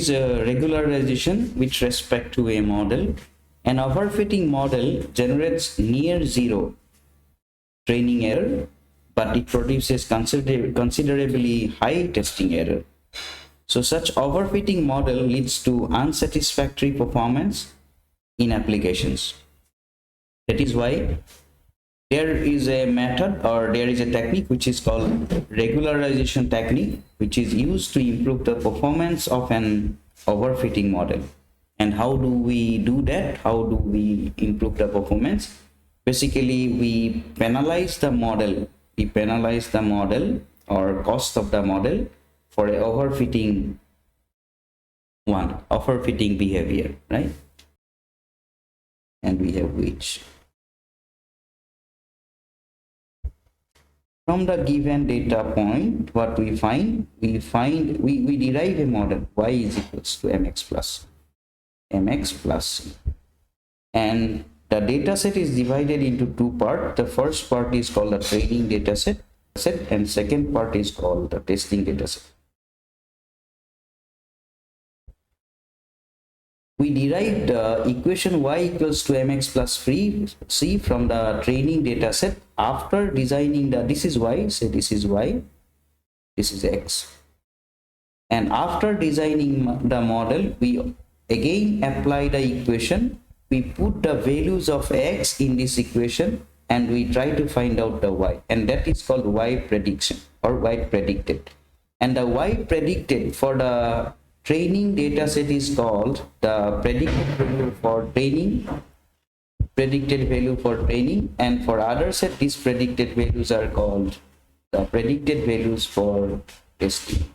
is a regularization with respect to a model. An overfitting model generates near zero training error, but it produces considerably high testing error. So such overfitting model leads to unsatisfactory performance in applications. That is why there is a method, or there is a technique which is called regularization technique, which is used to improve the performance of an overfitting model. And how do we do that? How do we improve the performance? Basically, we penalize the model. We penalize the model or cost of the model for a overfitting behavior, right? And we have which. From the given data point, what we find, we derive a model y is equals to mx plus c. And the data set is divided into two parts. The first part is called the training data set, and second part is called the testing data set. We derived the equation y equals to mx plus c from the training data set after designing the, this is y, say this is y, this is x. And after designing the model, we again apply the equation. We put the values of x in this equation and we try to find out the y, and that is called y prediction or y predicted. And the y predicted for the training data set is called the predicted value for training, and for other set these predicted values are called the predicted values for testing.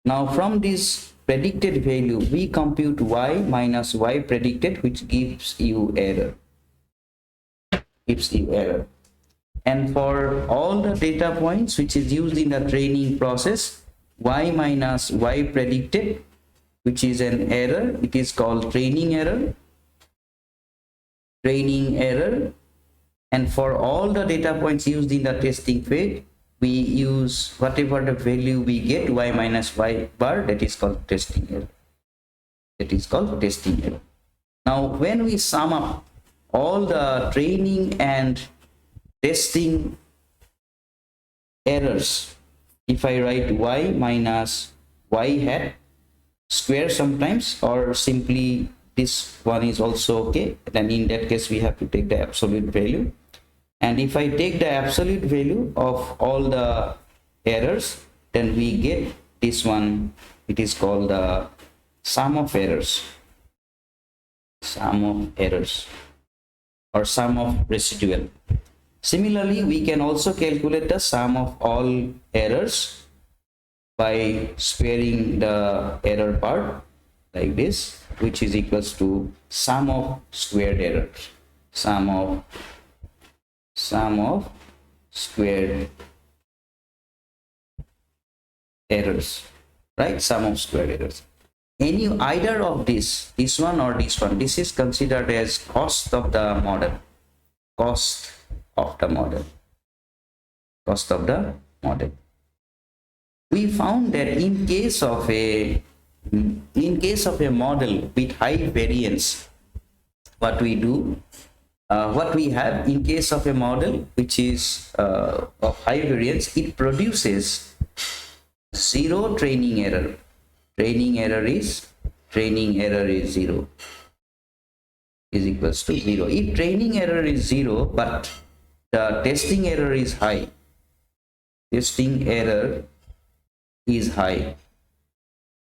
Now from this predicted value we compute y minus y predicted, which gives you error. And for all the data points which is used in the training process, y minus y predicted, which is an error, it is called training error. And for all the data points used in the testing phase, we use whatever the value we get, y minus y bar, that is called testing error. Now when we sum up all the training and testing errors, if I write y minus y hat square sometimes, or simply this one is also okay, then in that case we have to take the absolute value. And if I take the absolute value of all the errors, then we get this one. It is called the sum of errors or sum of residual. Similarly, we can also calculate the sum of all errors by squaring the error part like this, which is equals to sum of squared errors. Sum of squared errors, right? Sum of squared errors. Either of this one or this one, this is considered as cost of the model. We found that in case of a model with high variance, what we have in case of a model which is of high variance, it produces zero training error. Training error is 0, is equals to 0. If training error is 0 but the testing error is high,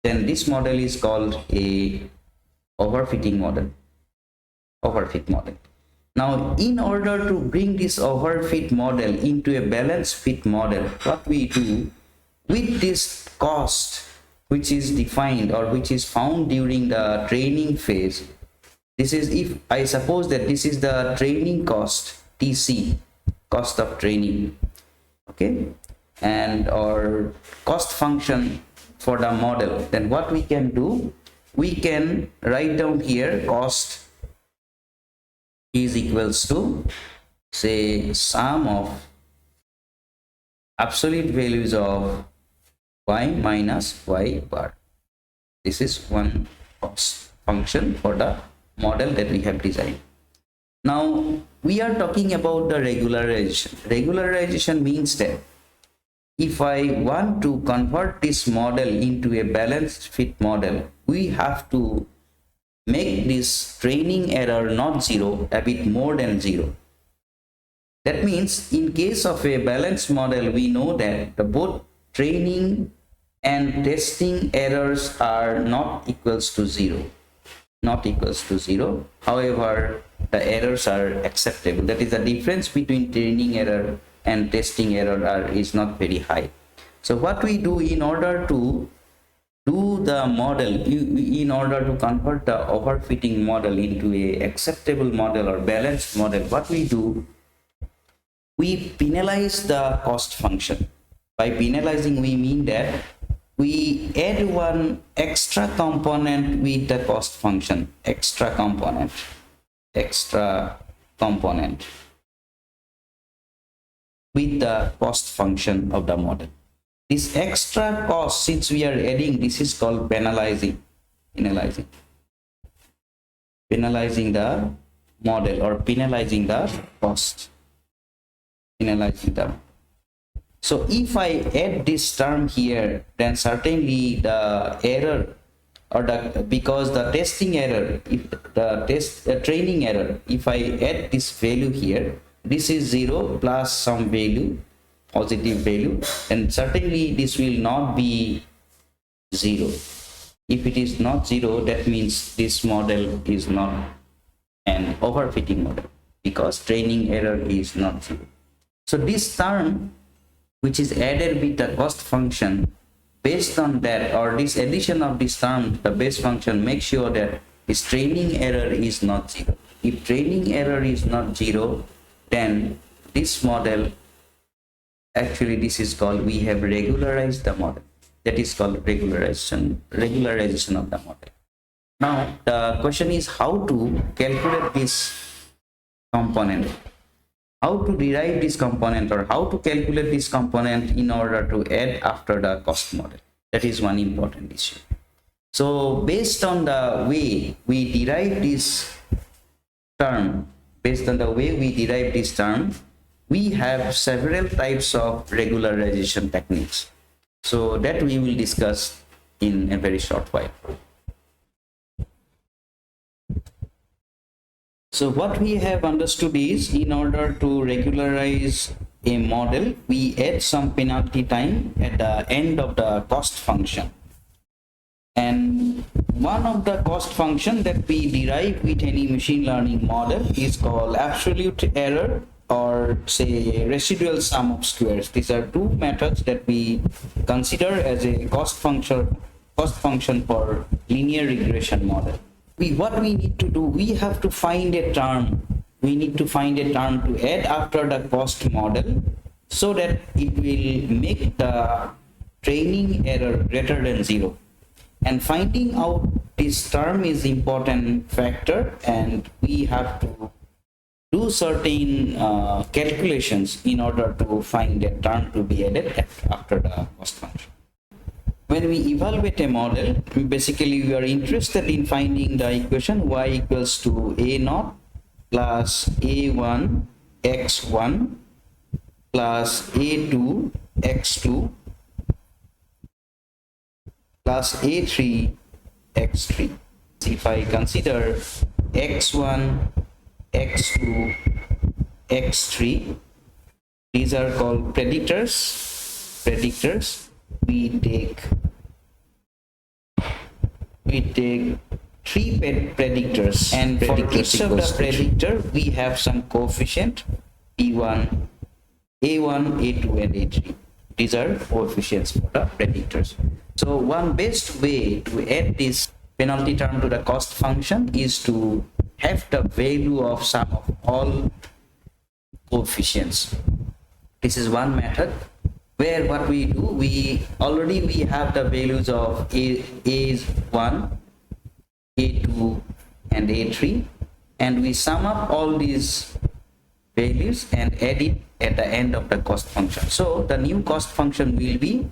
then this model is called a overfit model. Now in order to bring this overfit model into a balanced fit model, what we do with this cost which is defined or which is found during the training phase, this is, if I suppose that this is the training cost, TC, cost of training, okay, and or cost function for the model, then what we can do, we can write down here cost is equals to, say, sum of absolute values of y minus y bar. This is one cost function for the model that we have designed. Now we are talking about the regularization. Regularization means that if I want to convert this model into a balanced fit model, we have to make this training error not zero, a bit more than zero. That means in case of a balanced model, we know that the both training and testing errors are not equals to zero. Not equals to zero. However, the errors are acceptable. That is, the difference between training error and testing error is not very high. So what we do in order to do the model, in order to convert the overfitting model into a acceptable model or balanced model, what we do, we penalize the cost function. By penalizing, we mean that we add one extra component with the cost function, extra component with the cost function of the model. This extra cost, since we are adding, this is called penalizing the model, or penalizing the cost, So if I add this term here, then certainly the error, or because the testing error, if the training error, if I add this value here, this is 0 plus some value, positive value, and certainly this will not be 0. If it is not 0, that means this model is not an overfitting model, because training error is not 0. So this term, which is added with the cost function, based on that, or this addition of this term, the base function, makes sure that this training error is not 0. If training error is not 0, then this model, actually this is called, we have regularized the model. That is called regularization of the model. Now the question is how to calculate this component, how to derive this component, or how to calculate this component in order to add after the cost model. That is one important issue. So based on the way we derive this term, we have several types of regularization techniques. So that we will discuss in a very short while. So what we have understood is, in order to regularize a model, we add some penalty time at the end of the cost function. And one of the cost function that we derive with any machine learning model is called absolute error, or say residual sum of squares. These are two methods that we consider as a cost function for linear regression model. What we need to do, we have to find a term. We need to find a term to add after the cost model, so that it will make the training error greater than 0. And finding out this term is important factor, and we have to do certain calculations in order to find a term to be added after the cost function. When we evaluate a model, basically we are interested in finding the equation y equals to a0 plus a1 x1 plus a2 x2 plus a3 x3. If I consider x1 x2 x3, these are called predictors. We take 3 predictors, and for each of the predictor we have some coefficient p1, a1, a2 and a3. These are coefficients for the predictors. So one best way to add this penalty term to the cost function is to have the value of sum of all coefficients. This is one method, where what we do, we have the values of a1, a2 and a3, and we sum up all these values and add it at the end of the cost function. So the new cost function will be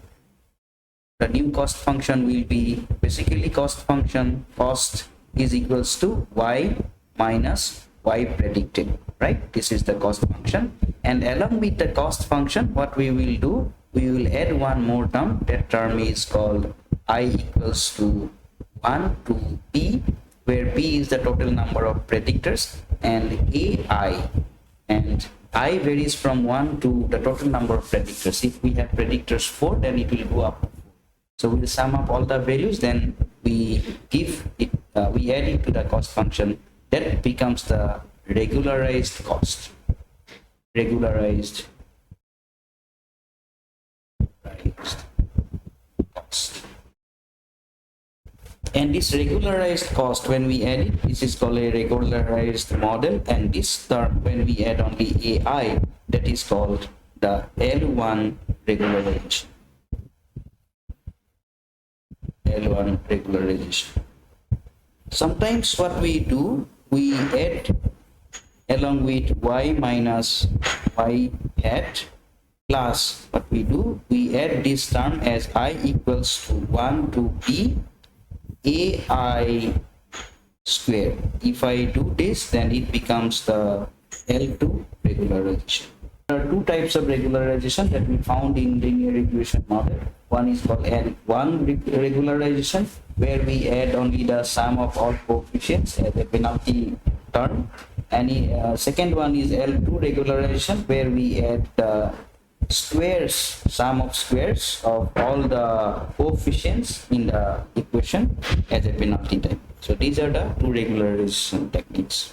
the new cost function will be basically cost function. Cost is equals to y minus y predicted, right? This is the cost function, and along with the cost function, what we will do, we will add one more term. That term is called I equals to 1 to p, where p is the total number of predictors, and ai, and I varies from 1 to the total number of predictors. If we have predictors 4, then it will go up. So we'll sum up all the values, then we give it, we add it to the cost function. That becomes the regularized cost. Regularized cost. And this regularized cost, when we add it, this is called a regularized model, and this term, when we add on the AI, that is called the L1 regularization. L1 regularization. Sometimes what we do, we add along with y minus y hat plus, what we do, we add this term as I equals to 1 to p ai square. If I do this, then it becomes the L2 regularization. There are two types of regularization that we found in linear regression model. One is called L1 regularization, where we add only the sum of all coefficients as a penalty term, and second one is L2 regularization, where we add the squares, sum of squares of all the coefficients in the equation as a penalty type. So these are the two regularization techniques.